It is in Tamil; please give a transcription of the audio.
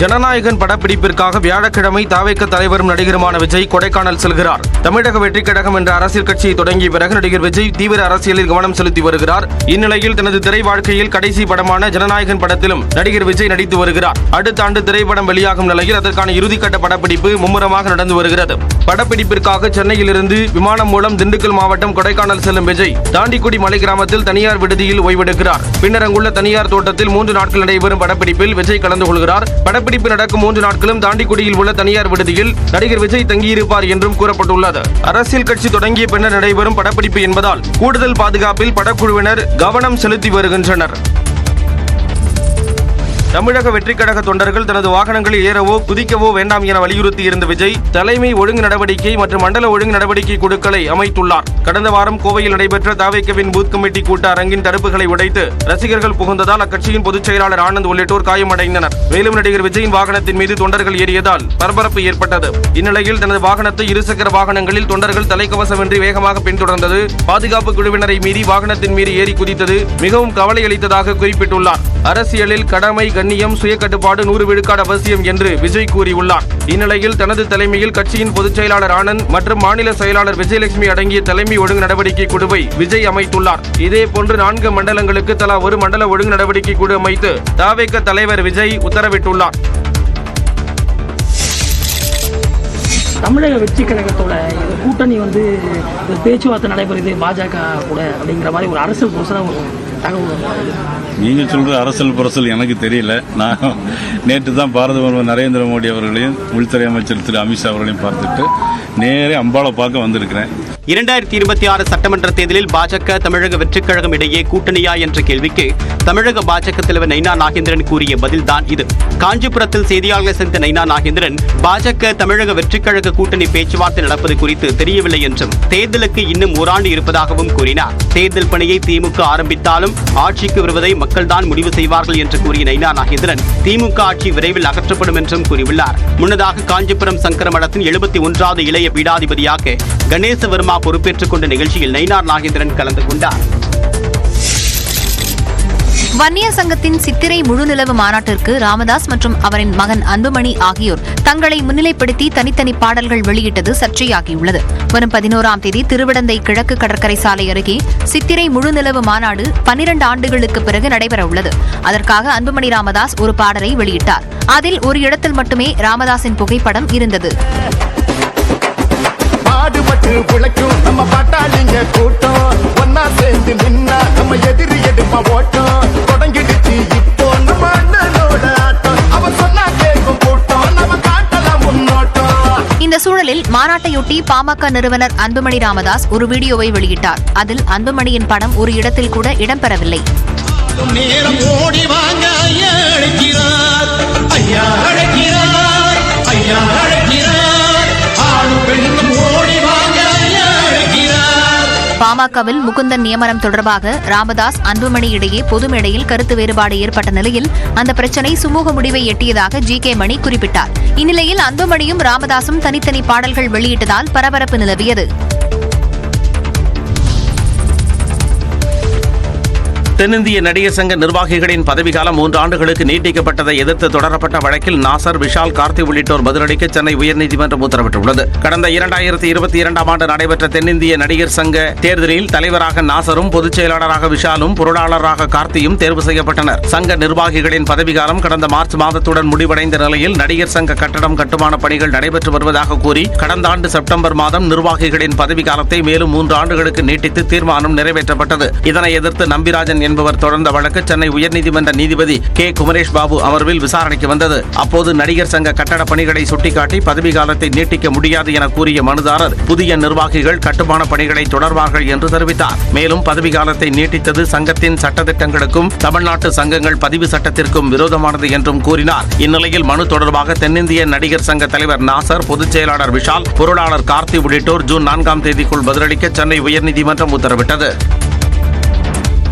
ஜனநாயகன் படப்பிடிப்பிற்காக வியாழக்கிழமை தாவேக தலைவரும் நடிகருமான விஜய் கொடைக்கானல் செல்கிறார். தமிழக வெற்றிக் கழகம் என்ற அரசியல் கட்சியை தொடங்கிய பிறகு நடிகர் விஜய் தீவிர அரசியலில் கவனம் செலுத்தி வருகிறார். இந்நிலையில் தனது திரை வாழ்க்கையில் கடைசி படமான ஜனநாயகன் படத்திலும் நடிகர் விஜய் நடித்து வருகிறார். அடுத்த ஆண்டு திரைப்படம் வெளியாகும் நிலையில் அதற்கான இறுதிக்கட்ட படப்பிடிப்பு மும்முரமாக நடந்து வருகிறது. படப்பிடிப்பிற்காக சென்னையிலிருந்து விமானம் மூலம் திண்டுக்கல் மாவட்டம் கொடைக்கானல் செல்லும் விஜய் தாண்டிக்குடி மலை கிராமத்தில் தனியார் விடுதியில் ஓய்வெடுக்கிறார். பின்னர் அங்குள்ள தனியார் தோட்டத்தில் 3 நாட்கள் நடைபெறும் படப்பிடிப்பில் விஜய் கலந்து கொள்கிறார். படப்பிடிப்பு நடக்கும் 3 நாட்களும் தாண்டிக்குடியில் உள்ள தனியார் விடுதியில் நடிகர் விஜய் தங்கியிருப்பார் என்றும் கூறப்பட்டுள்ளது. அரசியல் கட்சி தொடங்கிய பின்னர் நடைபெறும் படப்பிடிப்பு என்பதால் கூடுதல் பாதுகாப்பில் படக்குழுவினர் கவனம் செலுத்தி வருகின்றனர். தமிழக வெற்றிக் கழக தொண்டர்கள் தனது வாகனங்களில் ஏறவோ குதிக்கவோ வேண்டாம் என வலியுறுத்தி இருந்த விஜய் தலைமை ஒழுங்கு நடவடிக்கை மற்றும் மண்டல ஒழுங்கு நடவடிக்கை குழுக்களை அமைத்துள்ளார். கடந்த வாரம் கோவையில் நடைபெற்ற தாவேகவின் பூத் கமிட்டி கூட்ட அரங்கின் தடுப்புகளை உடைத்து ரசிகர்கள் புகுந்ததால் அக்கட்சியின் பொதுச் செயலாளர் ஆனந்த் உள்ளிட்டோர் காயமடைந்தனர். மேலும் நடிகர் விஜயின் வாகனத்தின் மீது தொண்டர்கள் ஏறியதால் பரபரப்பு ஏற்பட்டது. இந்நிலையில் தனது வாகனத்தை இருசக்கர வாகனங்களில் தொண்டர்கள் தலைக்கவசமின்றி வேகமாக பின்தொடர்ந்தது, பாதுகாப்பு குழுவினரை மீறி வாகனத்தின் மீது ஏறி குதித்தது மிகவும் கவலை அளித்ததாக குறிப்பிட்டுள்ளார். அரசியலில் கடமை, கண்ணியம், சுய கட்டுப்பாடு 100 விழுக்காடு அவசியம் என்று விஜய் கூறியுள்ளார். இந்நிலையில் தனது தலைமையில் கட்சியின் பொதுச் செயலாளர் ஆனந்த் மற்றும் மாநில செயலாளர் விஜயலட்சுமி அடங்கிய தலைமை ஒழுங்கு நடவடிக்கை குழுவை விஜய் அமைத்துள்ளார். இதேபோன்று 4 மண்டலங்களுக்கு தலா 1 மண்டல ஒழுங்கு நடவடிக்கை குழு அமைத்து தாவேக தலைவர் விஜய் உத்தரவிட்டுள்ளார். தமிழக வெற்றி கழகத்தோட கூட்டணி பேச்சுவார்த்தை நடைபெறுது பாஜக கூட அப்படிங்கிற மாதிரி ஒரு அரசியல் புரசல ஒரு தகவல். நீங்க சொல்ற அரசியல் புரசல் எனக்கு தெரியல. நான் நேற்று தான் பாரத பிரதமர் நரேந்திர மோடி அவர்களையும் உள்துறை அமைச்சர் திரு அமித்ஷா அவர்களையும் பார்த்துட்டு நேரே அம்பாளை பார்க்க வந்திருக்கிறேன். 2026 சட்டமன்ற தேர்தலில் பாஜக தமிழக வெற்றிக் கழகம் இடையே கூட்டணியா என்ற கேள்விக்கு தமிழக பாஜக தலைவர் நைனா நாகேந்திரன் கூறிய பதில்தான் இது. காஞ்சிபுரத்தில் செய்தியாளர்களை சந்தித்த நைனா நாகேந்திரன் பாஜக தமிழக வெற்றிக் கழக கூட்டணி பேச்சுவார்த்தை நடப்பது குறித்து தெரியவில்லை என்றும் தேர்தலுக்கு இன்னும் 1 ஆண்டு இருப்பதாகவும் கூறினார். தேர்தல் பணியை திமுக ஆரம்பித்தாலும் ஆட்சிக்கு வருவதை மக்கள் தான் முடிவு செய்வார்கள் என்று கூறிய நைனா நாகேந்திரன் திமுக ஆட்சி விரைவில் அகற்றப்படும் என்றும் கூறியுள்ளார். முன்னதாக காஞ்சிபுரம் சங்கர மடத்தின் 71வது இளைய பீடாதிபதியாக கணேசவர்மா பொறுப்பேற்றுக் கொண்ட நிகழ்ச்சியில் நயினார் நாகேந்திரன் கலந்து கொண்டார். வன்னியர் சங்கத்தின் சித்திரை முழு நிலவு மாநாட்டிற்கு ராமதாஸ் மற்றும் அவரின் மகன் அன்புமணி ஆகியோர் தங்களை முன்னிலைப்படுத்தி தனித்தனி பாடல்கள் வெளியிட்டது சர்ச்சையாகியுள்ளது. வரும் 11ஆம் தேதி திருவிடந்தை கிழக்கு கடற்கரை சாலை அருகே சித்திரை முழு நிலவு மாநாடு 12 ஆண்டுகளுக்கு பிறகு நடைபெற உள்ளது. அதற்காக அன்புமணி ராமதாஸ் ஒரு பாடலை வெளியிட்டார். அதில் ஒரு இடத்தில் மட்டுமே ராமதாஸின் புகைப்படம் இருந்தது. பாடுபட்டு உழைக்கும் நம்ம பாட்டாளிங்க கூட்டம் ஒன்னா சேர்ந்து நின்னா நம்ம எதிரி எடுப்பா ஓட்டம் தொடங்கிடுச்சு இப்போ நம்ம அண்ணனோட ஆட்டம் அவர் சொன்னா கேட்கும் கூட்டம் நம்ம காட்டலாம் முன்னோட்டம். இந்த சூழலில் மாநாட்டையொட்டி பாமக நிறுவனர் அன்புமணி ராமதாஸ் ஒரு வீடியோவை வெளியிட்டார். அதில் அன்புமணியின் படம் ஒரு இடத்தில் கூட இடம்பெறவில்லை. நேரம் ஓடி வாங்க ஐயா அழைக்கிறார், ஐயா அழைக்கிறார், ஐயா அழைக்கிறார், ஆணும் பெண்ணும் ஓடி வாங்க ஐயா அழைக்கிறார். பாமகவில் முகுந்தன் நியமனம் தொடர்பாக ராமதாஸ் அன்புமணி இடையே பொது மேடையில் கருத்து வேறுபாடு ஏற்பட்ட நிலையில் அந்த பிரச்சினை சுமூக முடிவை எட்டியதாக ஜி.கே. மணி குறிப்பிட்டார். இந்நிலையில் அன்புமணியும் ராமதாசும் தனித்தனி பாடல்கள் வெளியிட்டதால் பரபரப்பு நிலவியது. தென்னிந்திய நடிகர் சங்க நிர்வாகிகளின் பதவிக்காலம் 3 ஆண்டுகளுக்கு நீட்டிக்கப்பட்டதை எதிர்த்து தொடரப்பட்ட வழக்கில் நாசர், விஷால், கார்த்தி உள்ளிட்டோர் பதிலளிக்க சென்னை உயர்நீதிமன்றம் உத்தரவிட்டுள்ளது. கடந்த 2022ஆம் ஆண்டு நடைபெற்ற தென்னிந்திய நடிகர் சங்க தேர்தலில் தலைவராக நாசரும், பொதுச் செயலாளராக விஷாலும், பொருளாளராக கார்த்தியும் தேர்வு செய்யப்பட்டனர். சங்க நிர்வாகிகளின் பதவிக்காலம் கடந்த மார்ச் மாதத்துடன் முடிவடைந்த நிலையில் நடிகர் சங்க கட்டடம் கட்டுமான பணிகள் நடைபெற்று வருவதாக கூறி கடந்த ஆண்டு செப்டம்பர் மாதம் நிர்வாகிகளின் பதவிக்காலத்தை மேலும் 3 ஆண்டுகளுக்கு நீட்டித்து தீர்மானம் நிறைவேற்றப்பட்டது. இதனை எதிர்த்து நம்பிராஜன் என்பவர் தொடர்ந்த வழக்கு சென்னை உயர்நீதிமன்ற நீதிபதி கே. குமரேஷ் பாபு அமர்வில் விசாரணைக்கு வந்தது. அப்போது நடிகர் சங்க கட்டட பணிகளை சுட்டிக்காட்டி பதவிக்காலத்தை நீட்டிக்க முடியாது என கூறிய மனுதாரர் புதிய நிர்வாகிகள் கட்டுமான பணிகளை தொடர்வார்கள் என்று தெரிவித்தார். மேலும் பதவிக்காலத்தை நீட்டித்தது சங்கத்தின் சட்டத்திட்டங்களுக்கும் தமிழ்நாட்டு சங்கங்கள் பதிவு சட்டத்திற்கும் விரோதமானது என்றும் கூறினார். இந்நிலையில் மனு தொடர்பாக தென்னிந்திய நடிகர் சங்க தலைவர் நாசர், பொதுச் செயலாளர் விஷால், பொருளாளர் கார்த்தி உள்ளிட்டோர் ஜூன் 4ஆம் தேதிக்குள் பதிலளிக்க சென்னை உயர்நீதிமன்றம் உத்தரவிட்டது.